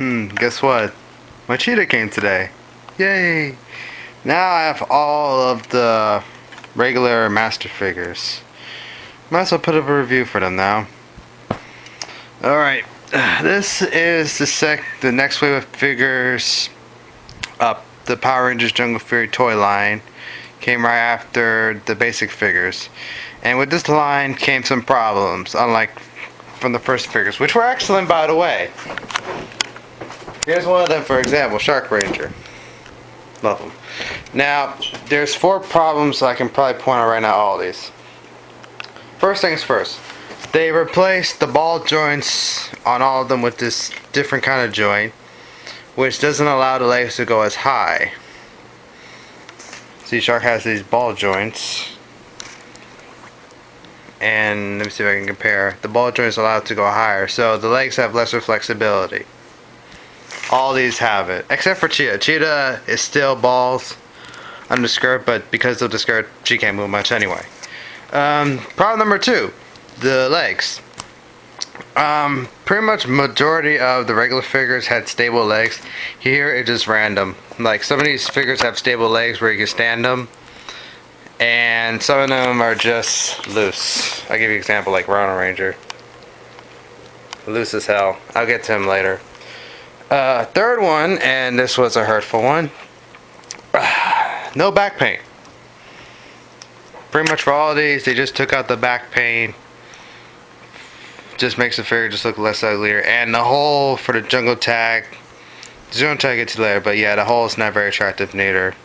Guess what? My cheetah came today. Yay! Now I have all of the regular master figures. Might as well put up a review for them now. Alright, this is the next wave of figures up. The Power Rangers Jungle Fury toy line came right after the basic figures. And with this line came some problems, unlike from the first figures, which were excellent, by the way. Here's one of them, for example, Shark Ranger. Love them. Now, there's 4 problems I can probably point out right now, all these. First things first. They replaced the ball joints on all of them with this different kind of joint, which doesn't allow the legs to go as high. See, Shark has these ball joints. And let me see if I can compare. The ball joint is allowed to go higher, so the legs have lesser flexibility. All these have it, except for Cheetah. Cheetah is still balls on the skirt, but because of the skirt, she can't move much anyway. Problem number 2, the legs. Pretty much majority of the regular figures had stable legs. Here it's just random. Like some of these figures have stable legs where you can stand them, and some of them are just loose. I'll give you an example, like Rhino Ranger. Loose as hell. I'll get to him later. Third one, and this was a hurtful one. No back paint. Pretty much for all of these, they just took out the back paint. Just makes the figure just look less uglier. And the hole for the jungle tag, don't try to get to later, but yeah, the hole is not very attractive neither.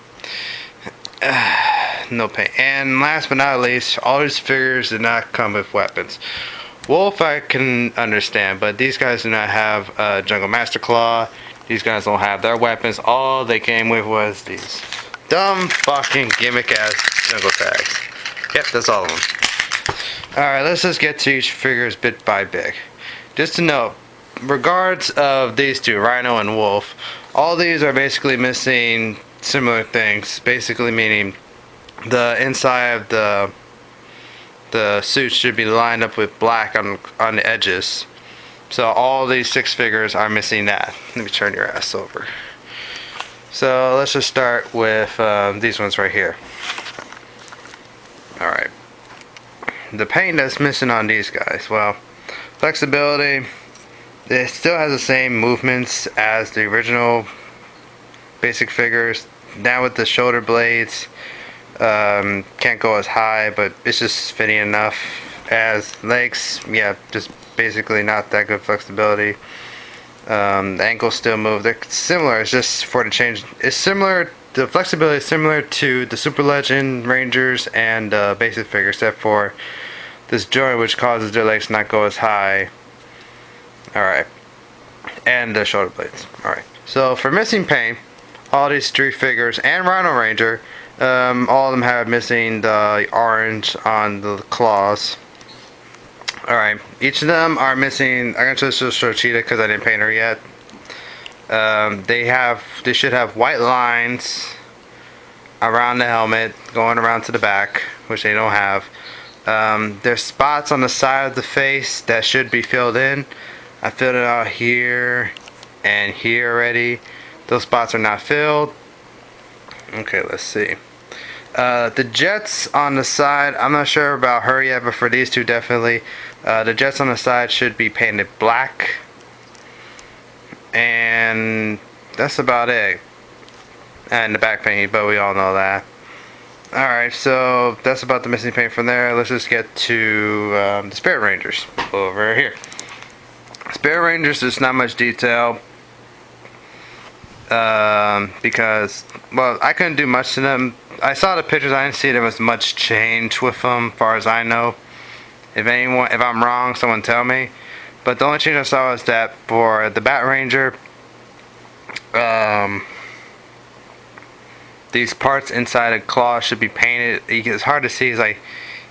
No paint. And last but not least, all these figures did not come with weapons. Wolf I can understand, but these guys do not have a Jungle Master Claw. These guys don't have their weapons. All they came with was these dumb fucking gimmick ass jungle tags. Yep, that's all of them. Alright, let's just get to each figures bit by bit. Just to note, regards of these two, Rhino and Wolf, all these are basically missing similar things. Basically meaning the inside of the suit should be lined up with black on the edges. So all these 6 figures are missing that. Let me turn your ass over. So let's just start with these ones right here. Alright. The paint that's missing on these guys. Well, flexibility. It still has the same movements as the original basic figures. Now with the shoulder blades. Can't go as high, but it's just fitting enough. As legs, yeah, just basically not that good flexibility. The ankles still move. They're similar. It's just for the change. It's similar. The flexibility is similar to the Super Legend Rangers and basic figure, except for this joint, which causes their legs to not go as high. All right, and the shoulder blades. All right. So for missing paint, all these 3 figures and Rhino Ranger. All of them have missing the orange on the claws. Alright, each of them are missing. I'm going to just show Cheetah because I didn't paint her yet. They should have white lines around the helmet going around to the back, which they don't have. There's spots on the side of the face that should be filled in. I filled it out here and here already. Those spots are not filled. Okay, let's see. The jets on the side, I'm not sure about her yet, but for these two definitely. The jets on the side should be painted black. And that's about it. And the back paint, but we all know that. Alright, so that's about the missing paint from there. Let's just get to the Spirit Rangers over here. Spirit Rangers, there's not much detail. Because, well, I couldn't do much to them. I saw the pictures. I didn't see there was much change with them, as far as I know. If I'm wrong, someone tell me. But the only change I saw was that for the Bat Ranger, these parts inside the claw should be painted. It's hard to see. It's like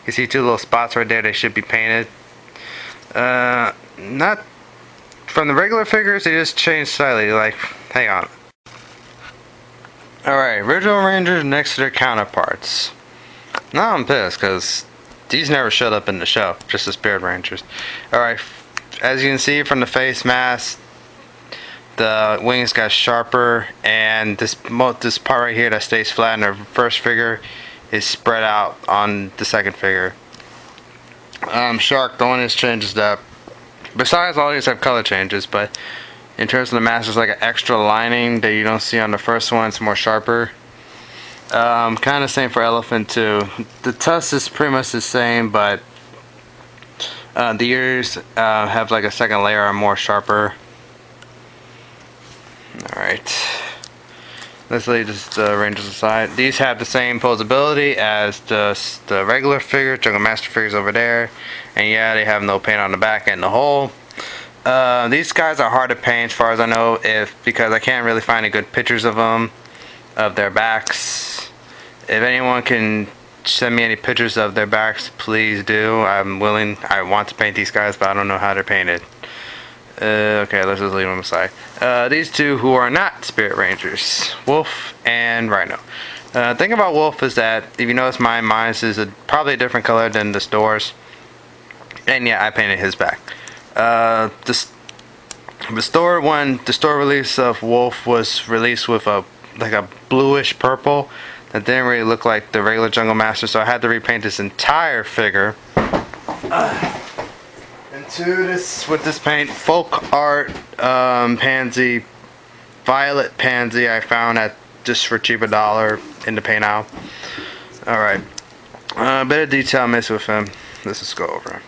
you see 2 little spots right there. They should be painted. Not from the regular figures. They just changed slightly. Like, hang on. Alright, original Rangers next to their counterparts. Now I'm pissed because these never showed up in the show, just the Spirit Rangers. Alright, as you can see from the face mask, the wings got sharper, and this part right here that stays flat in the first figure is spread out on the second figure. Shark, the one that changes up. Besides, all these have color changes, but in terms of the mask, there's like an extra lining that you don't see on the first one. It's more sharper. Kind of same for elephant too. The tusk is pretty much the same, but the ears have like a second layer, are more sharper. Alright, let's leave the Rangers aside. These have the same posability as the regular figure, Jungle Master figures over there. And yeah, they have no paint on the back and the hole. These guys are hard to paint as far as I know, because I can't really find any good pictures of them, of their backs. If anyone can send me any pictures of their backs, please do. I'm willing. I want to paint these guys, but I don't know how they're painted. Okay, let's just leave them aside. These two who are not Spirit Rangers, Wolf and Rhino. Thing about Wolf is that, if you notice, mine is probably a different color than the store's. And yeah, I painted his back. The store release of Wolf was released with a bluish purple that didn't really look like the regular Jungle Master, so I had to repaint this entire figure. With this paint, folk art pansy, violet pansy I found at just for cheap $1 in the paint aisle. Alright, a bit of detail missed with him. Let's just go over him.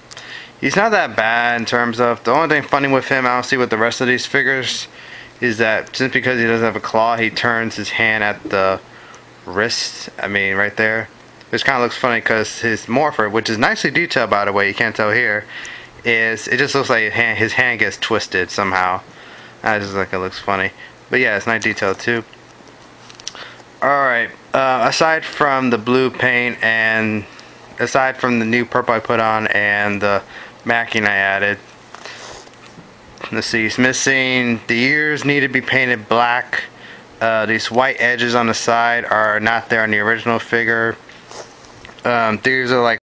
He's not that bad in terms of, the only thing funny with him I don't see with the rest of these figures is that just because he doesn't have a claw, he turns his hand at the wrist, right there, which kind of looks funny because his morpher, which is nicely detailed by the way, you can't tell here, it just looks like his hand gets twisted somehow. I just like it looks funny, but yeah, it's nice detail too. Alright, aside from the blue paint and aside from the new purple I put on and the macking I added, let's see, he's missing, the ears need to be painted black. These white edges on the side are not there on the original figure. These are like